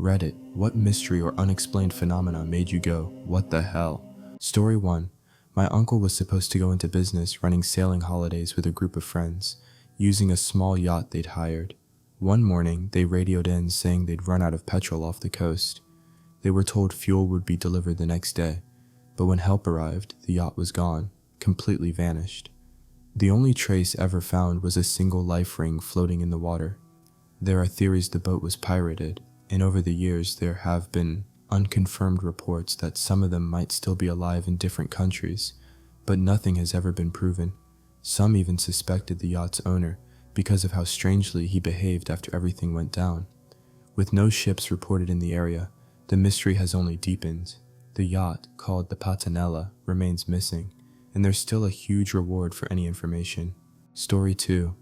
Reddit, what mystery or unexplained phenomena made you go, what the hell? Story 1. My uncle was supposed to go into business running sailing holidays with a group of friends, using a small yacht they'd hired. One morning, they radioed in saying they'd run out of petrol off the coast. They were told fuel would be delivered the next day, but when help arrived, the yacht was gone, completely vanished. The only trace ever found was a single life ring floating in the water. There are theories the boat was pirated, and over the years there have been unconfirmed reports that some of them might still be alive in different countries, but nothing has ever been proven. Some even suspected the yacht's owner because of how strangely he behaved after everything went down. With no ships reported in the area, the mystery has only deepened. The yacht, called the Patanella, remains missing, and there's still a huge reward for any information. Story 2.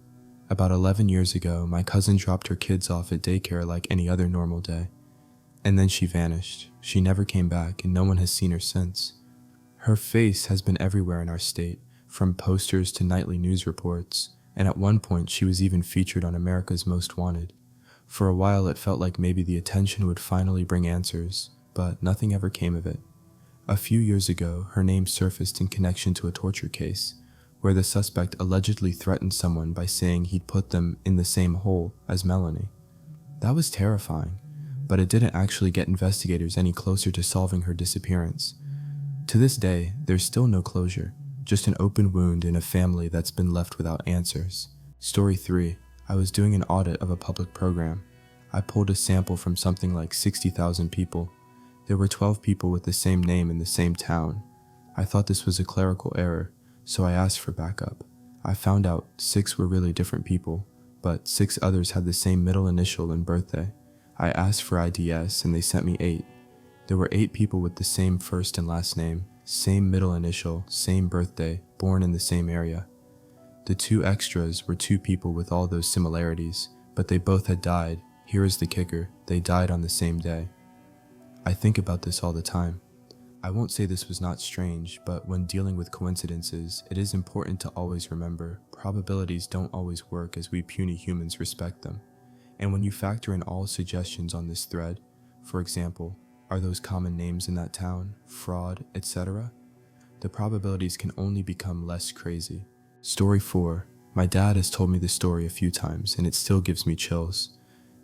About 11 years ago, my cousin dropped her kids off at daycare like any other normal day. And then she vanished. She never came back, and no one has seen her since. Her face has been everywhere in our state, from posters to nightly news reports, and at one point she was even featured on America's Most Wanted. For a while it felt like maybe the attention would finally bring answers, but nothing ever came of it. A few years ago, her name surfaced in connection to a torture case, where the suspect allegedly threatened someone by saying he'd put them in the same hole as Melanie. That was terrifying, but it didn't actually get investigators any closer to solving her disappearance. To this day, there's still no closure, just an open wound in a family that's been left without answers. Story 3. I was doing an audit of a public program. I pulled a sample from something like 60,000 people. There were 12 people with the same name in the same town. I thought this was a clerical error, so I asked for backup. I found out 6 were really different people, but 6 others had the same middle initial and birthday. I asked for IDS and they sent me 8. There were 8 people with the same first and last name, same middle initial, same birthday, born in the same area. The 2 extras were 2 people with all those similarities, but they both had died. Here is the kicker, they died on the same day. I think about this all the time. I won't say this was not strange, but when dealing with coincidences, it is important to always remember probabilities don't always work as we puny humans respect them. And when you factor in all suggestions on this thread, for example, are those common names in that town, fraud, etc., the probabilities can only become less crazy. Story 4. My dad has told me this story a few times, and it still gives me chills.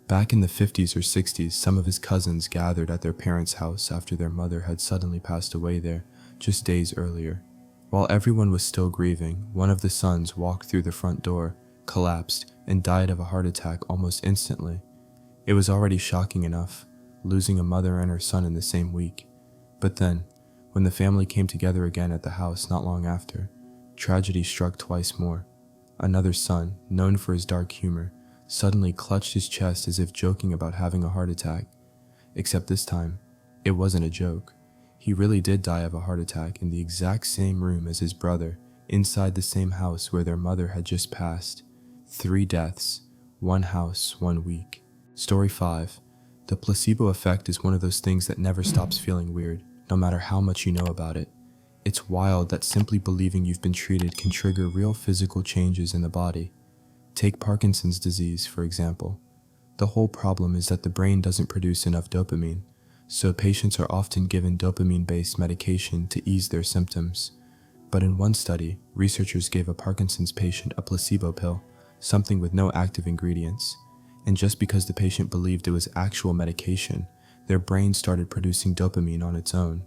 Back in the 50s or 60s, some of his cousins gathered at their parents' house after their mother had suddenly passed away there, just days earlier. While everyone was still grieving, one of the sons walked through the front door, collapsed, and died of a heart attack almost instantly. It was already shocking enough, losing a mother and her son in the same week. But then, when the family came together again at the house not long after, tragedy struck twice more. Another son, known for his dark humor, suddenly clutched his chest as if joking about having a heart attack. Except this time, it wasn't a joke. He really did die of a heart attack in the exact same room as his brother, inside the same house where their mother had just passed. 3 deaths, 1 house, 1 week. Story 5. The placebo effect is one of those things that never stops feeling weird, no matter how much you know about it. It's wild that simply believing you've been treated can trigger real physical changes in the body. Take Parkinson's disease, for example. The whole problem is that the brain doesn't produce enough dopamine, so patients are often given dopamine-based medication to ease their symptoms. But in one study, researchers gave a Parkinson's patient a placebo pill, something with no active ingredients, and just because the patient believed it was actual medication, their brain started producing dopamine on its own.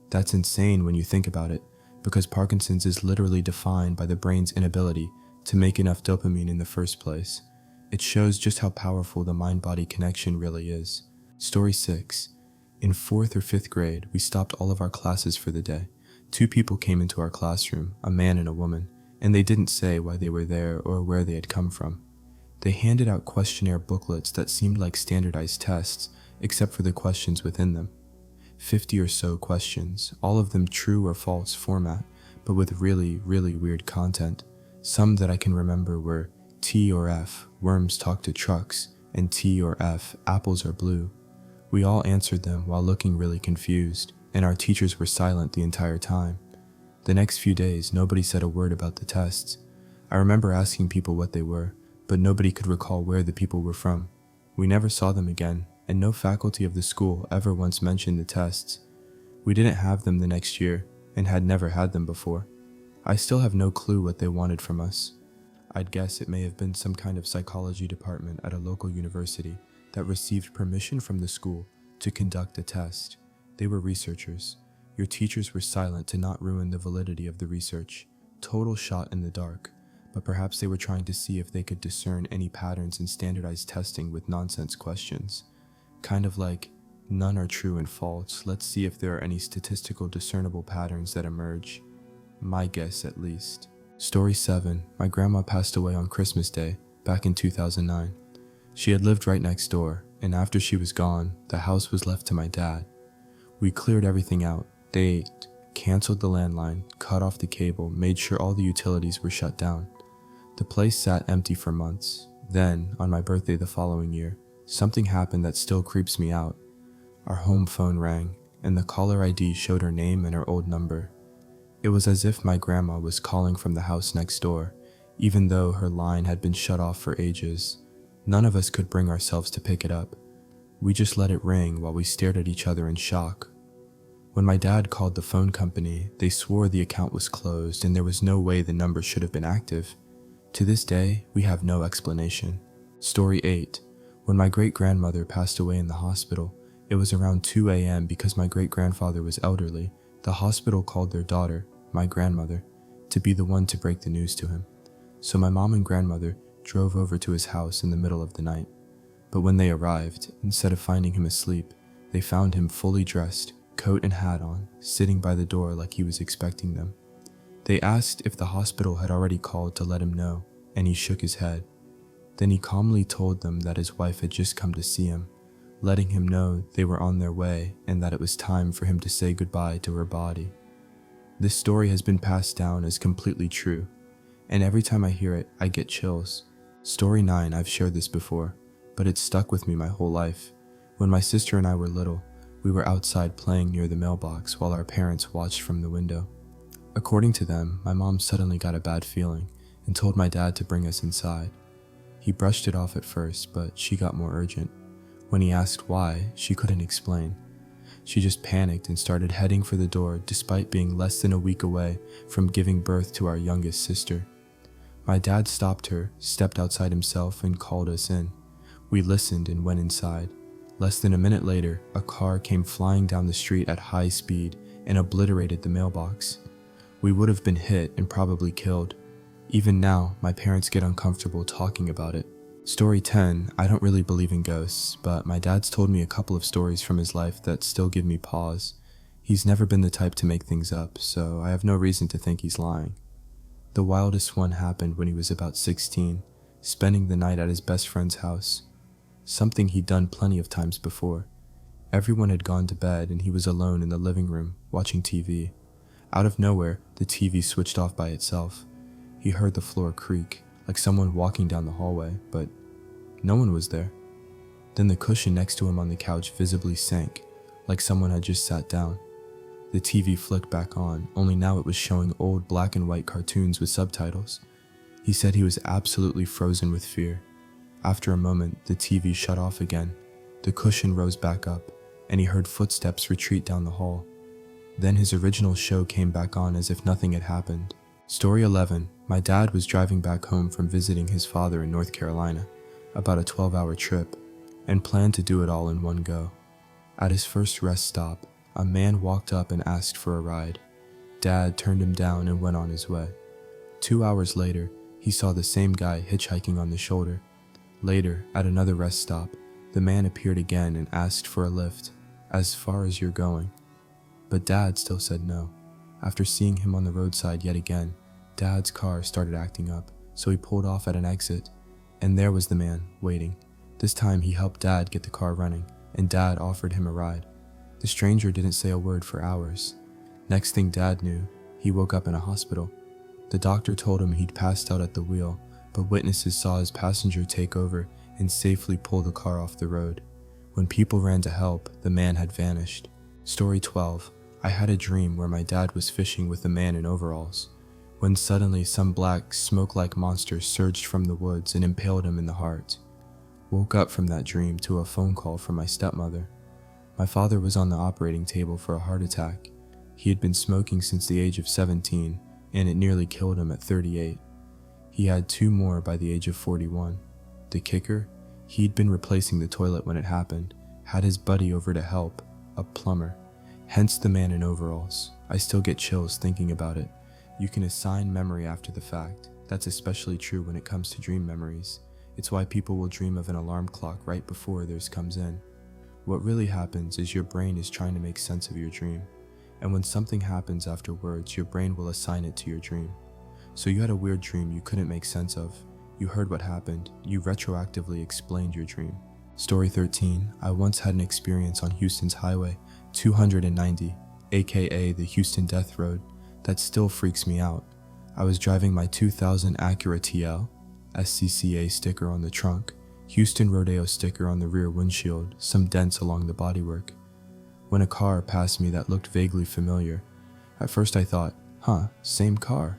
That's insane when you think about it, because Parkinson's is literally defined by the brain's inability to make enough dopamine in the first place. It shows just how powerful the mind-body connection really is. Story 6. In 4th or 5th grade, we stopped all of our classes for the day. 2 people came into our classroom, a man and a woman, and they didn't say why they were there or where they had come from. They handed out questionnaire booklets that seemed like standardized tests, except for the questions within them. 50 or so questions, all of them true or false format, but with really, really weird content. Some that I can remember were T or F, worms talk to trucks, and T or F, apples are blue. We all answered them while looking really confused, and our teachers were silent the entire time. The next few days, nobody said a word about the tests. I remember asking people what they were, but nobody could recall where the people were from. We never saw them again, and no faculty of the school ever once mentioned the tests. We didn't have them the next year, and had never had them before. I still have no clue what they wanted from us. I'd guess it may have been some kind of psychology department at a local university that received permission from the school to conduct a test. They were researchers. Your teachers were silent to not ruin the validity of the research. Total shot in the dark, but perhaps they were trying to see if they could discern any patterns in standardized testing with nonsense questions. Kind of like, none are true and false, let's see if there are any statistical discernible patterns that emerge. My guess at least. Story 7. My grandma passed away on Christmas Day, back in 2009. She had lived right next door, and after she was gone, the house was left to my dad. We cleared everything out. They canceled the landline, cut off the cable, made sure all the utilities were shut down. The place sat empty for months. Then, on my birthday the following year, something happened that still creeps me out. Our home phone rang, and the caller ID showed her name and her old number. It was as if my grandma was calling from the house next door, even though her line had been shut off for ages. None of us could bring ourselves to pick it up. We just let it ring while we stared at each other in shock. When my dad called the phone company, they swore the account was closed and there was no way the number should have been active. To this day, we have no explanation. Story 8. When my great-grandmother passed away in the hospital, it was around 2 a.m. because my great-grandfather was elderly. The hospital called their daughter, my grandmother, to be the one to break the news to him. So my mom and grandmother drove over to his house in the middle of the night. But when they arrived, instead of finding him asleep, they found him fully dressed, coat and hat on, sitting by the door like he was expecting them. They asked if the hospital had already called to let him know, and he shook his head. Then he calmly told them that his wife had just come to see him, letting him know they were on their way and that it was time for him to say goodbye to her body. This story has been passed down as completely true, and every time I hear it, I get chills. Story 9, I've shared this before, but it's stuck with me my whole life. When my sister and I were little, we were outside playing near the mailbox while our parents watched from the window. According to them, my mom suddenly got a bad feeling and told my dad to bring us inside. He brushed it off at first, but she got more urgent. When he asked why, she couldn't explain. She just panicked and started heading for the door despite being less than a week away from giving birth to our youngest sister. My dad stopped her, stepped outside himself, and called us in. We listened and went inside. Less than a minute later, a car came flying down the street at high speed and obliterated the mailbox. We would have been hit and probably killed. Even now, my parents get uncomfortable talking about it. Story 10, I don't really believe in ghosts, but my dad's told me a couple of stories from his life that still give me pause. He's never been the type to make things up, so I have no reason to think he's lying. The wildest one happened when he was about 16, spending the night at his best friend's house. Something he'd done plenty of times before. Everyone had gone to bed and he was alone in the living room, watching TV. Out of nowhere, the TV switched off by itself. He heard the floor creak, like someone walking down the hallway, but no one was there. Then the cushion next to him on the couch visibly sank, like someone had just sat down. The TV flicked back on, only now it was showing old black and white cartoons with subtitles. He said he was absolutely frozen with fear. After a moment, the TV shut off again. The cushion rose back up, and he heard footsteps retreat down the hall. Then his original show came back on as if nothing had happened. Story 11. My dad was driving back home from visiting his father in North Carolina, about a 12-hour trip, and planned to do it all in one go. At his first rest stop, a man walked up and asked for a ride. Dad turned him down and went on his way. 2 hours later, he saw the same guy hitchhiking on the shoulder. Later, at another rest stop, the man appeared again and asked for a lift, as far as you're going. But Dad still said no. After seeing him on the roadside yet again, Dad's car started acting up, so he pulled off at an exit, and there was the man, waiting. This time he helped Dad get the car running, and Dad offered him a ride. The stranger didn't say a word for hours. Next thing Dad knew, he woke up in a hospital. The doctor told him he'd passed out at the wheel, but witnesses saw his passenger take over and safely pull the car off the road. When people ran to help, the man had vanished. Story 12. I had a dream where my dad was fishing with a man in overalls, when suddenly some black, smoke-like monster surged from the woods and impaled him in the heart. Woke up from that dream to a phone call from my stepmother. My father was on the operating table for a heart attack. He had been smoking since the age of 17, and it nearly killed him at 38. He had 2 more by the age of 41. The kicker? He'd been replacing the toilet when it happened, had his buddy over to help, a plumber. Hence the man in overalls. I still get chills thinking about it. You can assign memory after the fact. That's especially true when it comes to dream memories. It's why people will dream of an alarm clock right before theirs comes in. What really happens is your brain is trying to make sense of your dream. And when something happens afterwards, your brain will assign it to your dream. So you had a weird dream you couldn't make sense of. You heard what happened. You retroactively explained your dream. Story 13. I once had an experience on Houston's Highway 290, aka the Houston Death Road, that still freaks me out. I was driving my 2000 Acura TL, SCCA sticker on the trunk, Houston Rodeo sticker on the rear windshield, some dents along the bodywork, when a car passed me that looked vaguely familiar. At first I thought, same car.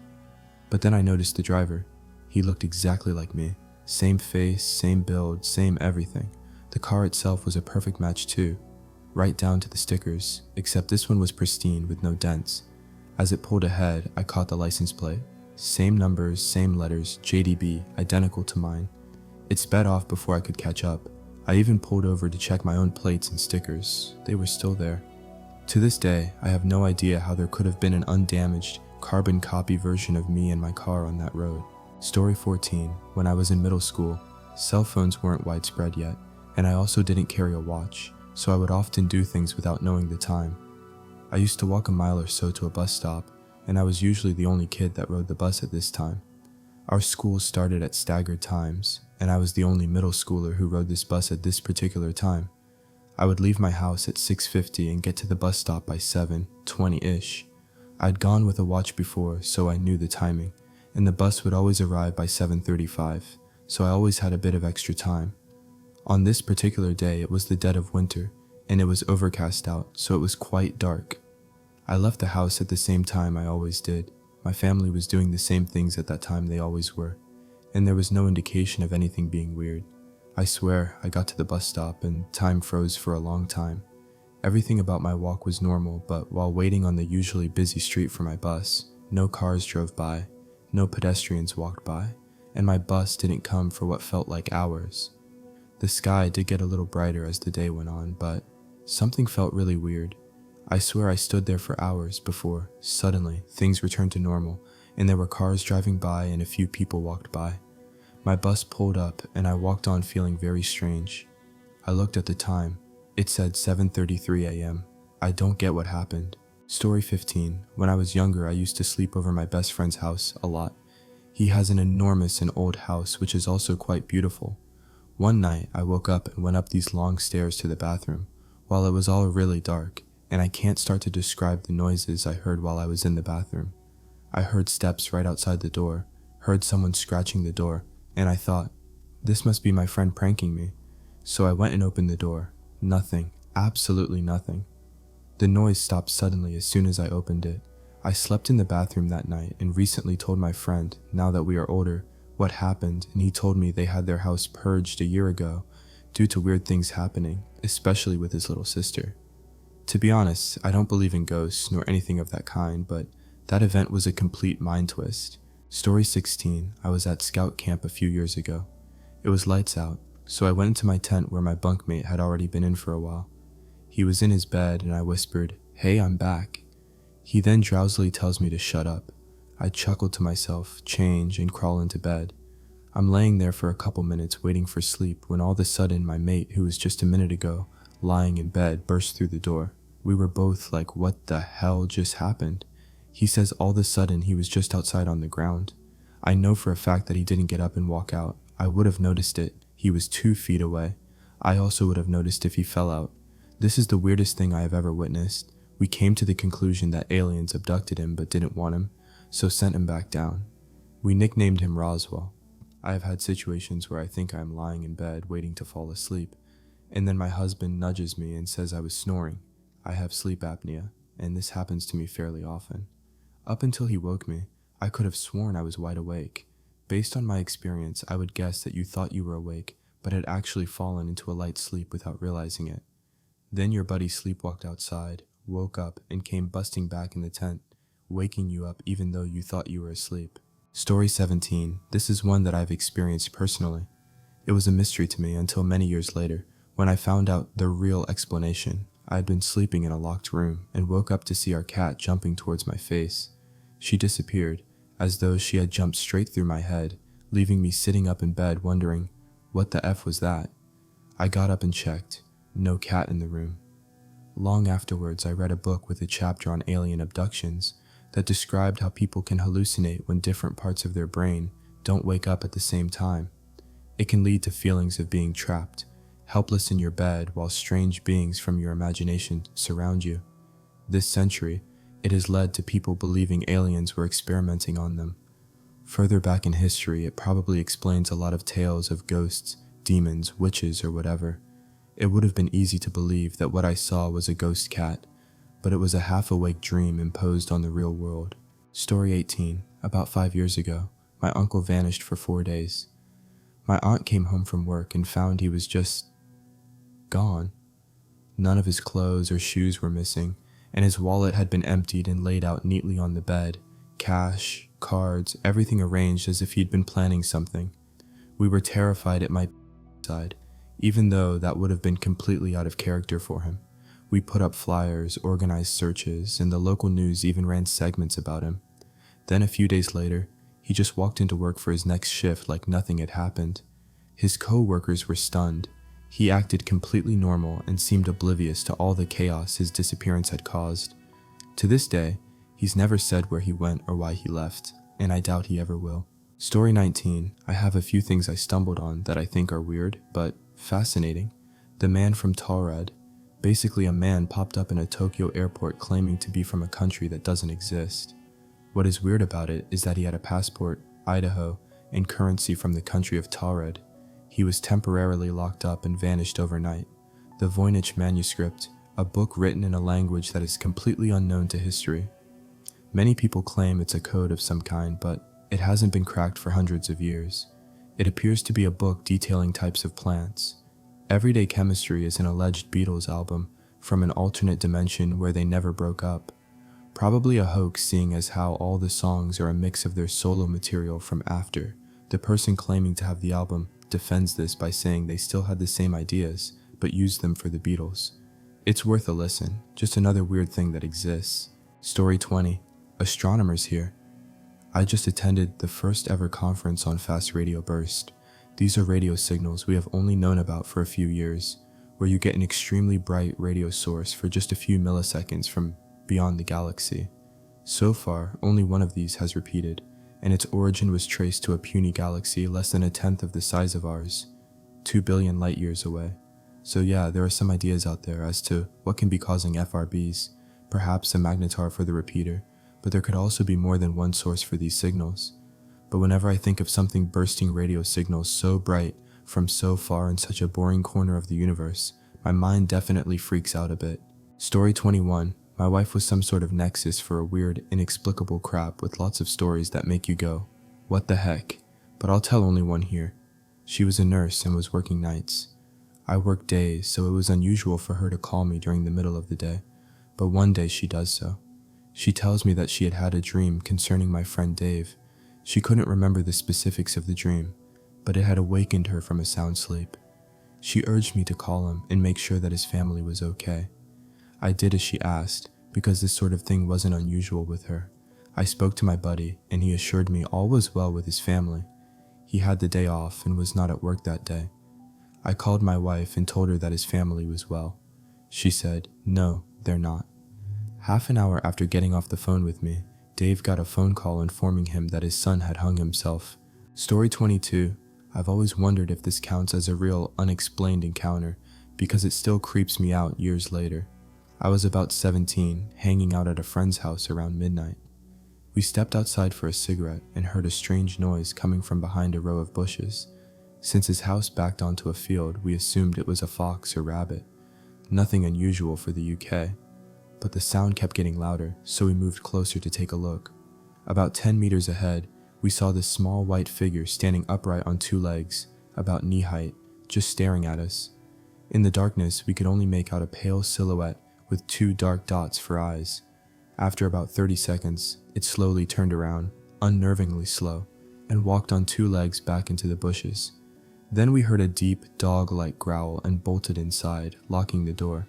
But then I noticed the driver. He looked exactly like me. Same face, same build, same everything. The car itself was a perfect match too, right down to the stickers, except this one was pristine with no dents. As it pulled ahead, I caught the license plate. Same numbers, same letters, JDB, identical to mine. It sped off before I could catch up. I even pulled over to check my own plates and stickers. They were still there. To this day, I have no idea how there could have been an undamaged, carbon copy version of me and my car on that road. Story 14. When I was in middle school, cell phones weren't widespread yet, and I also didn't carry a watch, so I would often do things without knowing the time. I used to walk a mile or so to a bus stop, and I was usually the only kid that rode the bus at this time. Our school started at staggered times, and I was the only middle schooler who rode this bus at this particular time. I would leave my house at 6:50 and get to the bus stop by 7:20-ish. I'd gone with a watch before, so I knew the timing, and the bus would always arrive by 7:35, so I always had a bit of extra time. On this particular day, it was the dead of winter, and it was overcast out, so it was quite dark. I left the house at the same time I always did. My family was doing the same things at that time they always were, and there was no indication of anything being weird. I swear, I got to the bus stop and time froze for a long time. Everything about my walk was normal, but while waiting on the usually busy street for my bus, no cars drove by, no pedestrians walked by, and my bus didn't come for what felt like hours. The sky did get a little brighter as the day went on, but something felt really weird. I swear I stood there for hours before, suddenly, things returned to normal, and there were cars driving by and a few people walked by. My bus pulled up, and I walked on feeling very strange. I looked at the time. It said 7:33 a.m. I don't get what happened. Story 15. When I was younger, I used to sleep over my best friend's house a lot. He has an enormous and old house, which is also quite beautiful. One night, I woke up and went up these long stairs to the bathroom, while it was all really dark, and I can't start to describe the noises I heard while I was in the bathroom. I heard steps right outside the door, heard someone scratching the door, and I thought, this must be my friend pranking me. So I went and opened the door. Nothing, absolutely nothing. The noise stopped suddenly as soon as I opened it. I slept in the bathroom that night and recently told my friend, now that we are older, what happened, and he told me they had their house purged a year ago due to weird things happening, especially with his little sister. To be honest, I don't believe in ghosts nor anything of that kind, but that event was a complete mind twist. Story 16. I was at scout camp a few years ago. It was lights out, so I went into my tent where my bunkmate had already been in for a while. He was in his bed and I whispered, "Hey, I'm back." He then drowsily tells me to shut up. I chuckle to myself, change, and crawl into bed. I'm laying there for a couple minutes waiting for sleep when all of a sudden my mate, who was just a minute ago lying in bed, burst through the door. We were both like, what the hell just happened? He says all of a sudden he was just outside on the ground. I know for a fact that he didn't get up and walk out. I would have noticed it. He was 2 feet away. I also would have noticed if he fell out. This is the weirdest thing I have ever witnessed. We came to the conclusion that aliens abducted him but didn't want him, so sent him back down. We nicknamed him Roswell. I have had situations where I think I am lying in bed waiting to fall asleep, and then my husband nudges me and says I was snoring. I have sleep apnea, and this happens to me fairly often. Up until he woke me, I could have sworn I was wide awake. Based on my experience, I would guess that you thought you were awake, but had actually fallen into a light sleep without realizing it. Then your buddy sleepwalked outside, woke up, and came busting back in the tent, waking you up even though you thought you were asleep. Story 17. This is one that I've experienced personally. It was a mystery to me until many years later, when I found out the real explanation. I had been sleeping in a locked room and woke up to see our cat jumping towards my face. She disappeared, as though she had jumped straight through my head, leaving me sitting up in bed wondering, what the F was that? I got up and checked. No cat in the room. Long afterwards, I read a book with a chapter on alien abductions that described how people can hallucinate when different parts of their brain don't wake up at the same time. It can lead to feelings of being trapped, helpless in your bed while strange beings from your imagination surround you. This century, it has led to people believing aliens were experimenting on them. Further back in history, it probably explains a lot of tales of ghosts, demons, witches, or whatever. It would have been easy to believe that what I saw was a ghost cat, but it was a half-awake dream imposed on the real world. Story 18. About 5 years ago, my uncle vanished for 4 days. My aunt came home from work and found he was just gone. None of his clothes or shoes were missing, and his wallet had been emptied and laid out neatly on the bed. Cash, cards, everything arranged as if he'd been planning something. We were terrified it might be suicide, even though that would have been completely out of character for him. We put up flyers, organized searches, and the local news even ran segments about him. Then a few days later, he just walked into work for his next shift like nothing had happened. His co-workers were stunned. He acted completely normal and seemed oblivious to all the chaos his disappearance had caused. To this day, he's never said where he went or why he left, and I doubt he ever will. Story 19. I have a few things I stumbled on that I think are weird, but fascinating. The man from Tallred. Basically, a man popped up in a Tokyo airport claiming to be from a country that doesn't exist. What is weird about it is that he had a passport, Idaho, and currency from the country of Tallred. He was temporarily locked up and vanished overnight. The Voynich manuscript, a book written in a language that is completely unknown to history. Many people claim it's a code of some kind, but it hasn't been cracked for hundreds of years. It appears to be a book detailing types of plants. Everyday Chemistry is an alleged Beatles album from an alternate dimension where they never broke up. Probably a hoax, seeing as how all the songs are a mix of their solo material from after. The person claiming to have the album defends this by saying they still had the same ideas, but used them for the Beatles. It's worth a listen, just another weird thing that exists. Story 20. Astronomers here. I just attended the first ever conference on fast radio burst. These are radio signals we have only known about for a few years, where you get an extremely bright radio source for just a few milliseconds from beyond the galaxy. So far, only one of these has repeated, and its origin was traced to a puny galaxy less than a tenth of the size of ours, 2 billion light years away. So yeah, there are some ideas out there as to what can be causing FRBs, perhaps a magnetar for the repeater, but there could also be more than one source for these signals. But whenever I think of something bursting radio signals so bright from so far in such a boring corner of the universe, my mind definitely freaks out a bit. Story 21. My wife was some sort of nexus for a weird, inexplicable crap with lots of stories that make you go, what the heck? But I'll tell only one here. She was a nurse and was working nights. I worked days, so it was unusual for her to call me during the middle of the day, but one day she does so. She tells me that she had had a dream concerning my friend Dave. She couldn't remember the specifics of the dream, but it had awakened her from a sound sleep. She urged me to call him and make sure that his family was okay. I did as she asked, because this sort of thing wasn't unusual with her. I spoke to my buddy, and he assured me all was well with his family. He had the day off and was not at work that day. I called my wife and told her that his family was well. She said, "No, they're not." Half an hour after getting off the phone with me, Dave got a phone call informing him that his son had hung himself. Story 22. I've always wondered if this counts as a real unexplained encounter, because it still creeps me out years later. I was about 17, hanging out at a friend's house around midnight. We stepped outside for a cigarette and heard a strange noise coming from behind a row of bushes. Since his house backed onto a field, we assumed it was a fox or rabbit. Nothing unusual for the UK. But the sound kept getting louder, so we moved closer to take a look. About 10 meters ahead, we saw this small white figure standing upright on two legs, about knee height, just staring at us. In the darkness, we could only make out a pale silhouette with 2 dark dots for eyes. After about 30 seconds, it slowly turned around, unnervingly slow, and walked on 2 legs back into the bushes. Then we heard a deep, dog-like growl and bolted inside, locking the door.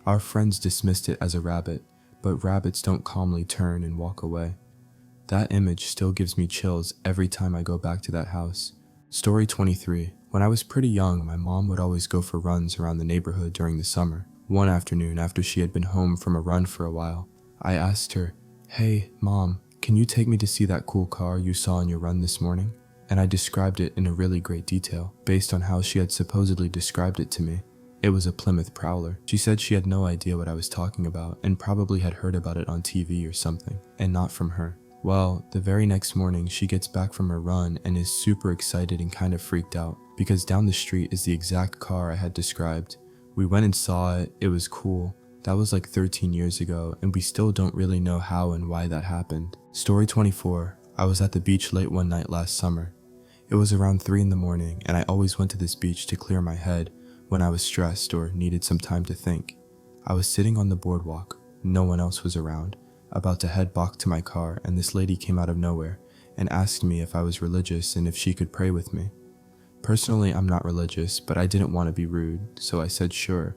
Our friends dismissed it as a rabbit, but rabbits don't calmly turn and walk away. That image still gives me chills every time I go back to that house. Story 23. When I was pretty young, my mom would always go for runs around the neighborhood during the summer. One afternoon, after she had been home from a run for a while, I asked her, "Hey, Mom, can you take me to see that cool car you saw on your run this morning?" And I described it in a really great detail, based on how she had supposedly described it to me. It was a Plymouth Prowler. She said she had no idea what I was talking about, and probably had heard about it on TV or something, and not from her. Well, the very next morning, she gets back from her run and is super excited and kind of freaked out, because down the street is the exact car I had described. We went and saw it, it was cool. That was like 13 years ago, and we still don't really know how and why that happened. Story 24. I was at the beach late one night last summer. It was around 3 in the morning, and I always went to this beach to clear my head when I was stressed or needed some time to think. I was sitting on the boardwalk, no one else was around, about to head back to my car, and this lady came out of nowhere and asked me if I was religious and if she could pray with me. Personally, I'm not religious, but I didn't want to be rude, so I said sure.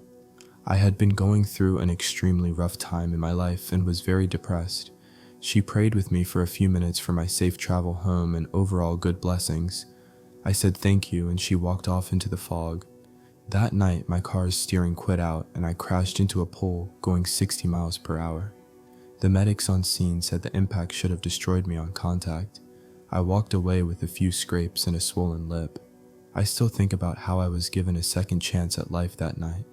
I had been going through an extremely rough time in my life and was very depressed. She prayed with me for a few minutes for my safe travel home and overall good blessings. I said thank you, and she walked off into the fog. That night, my car's steering quit out and I crashed into a pole going 60 miles per hour. The medics on scene said the impact should have destroyed me on contact. I walked away with a few scrapes and a swollen lip. I still think about how I was given a second chance at life that night.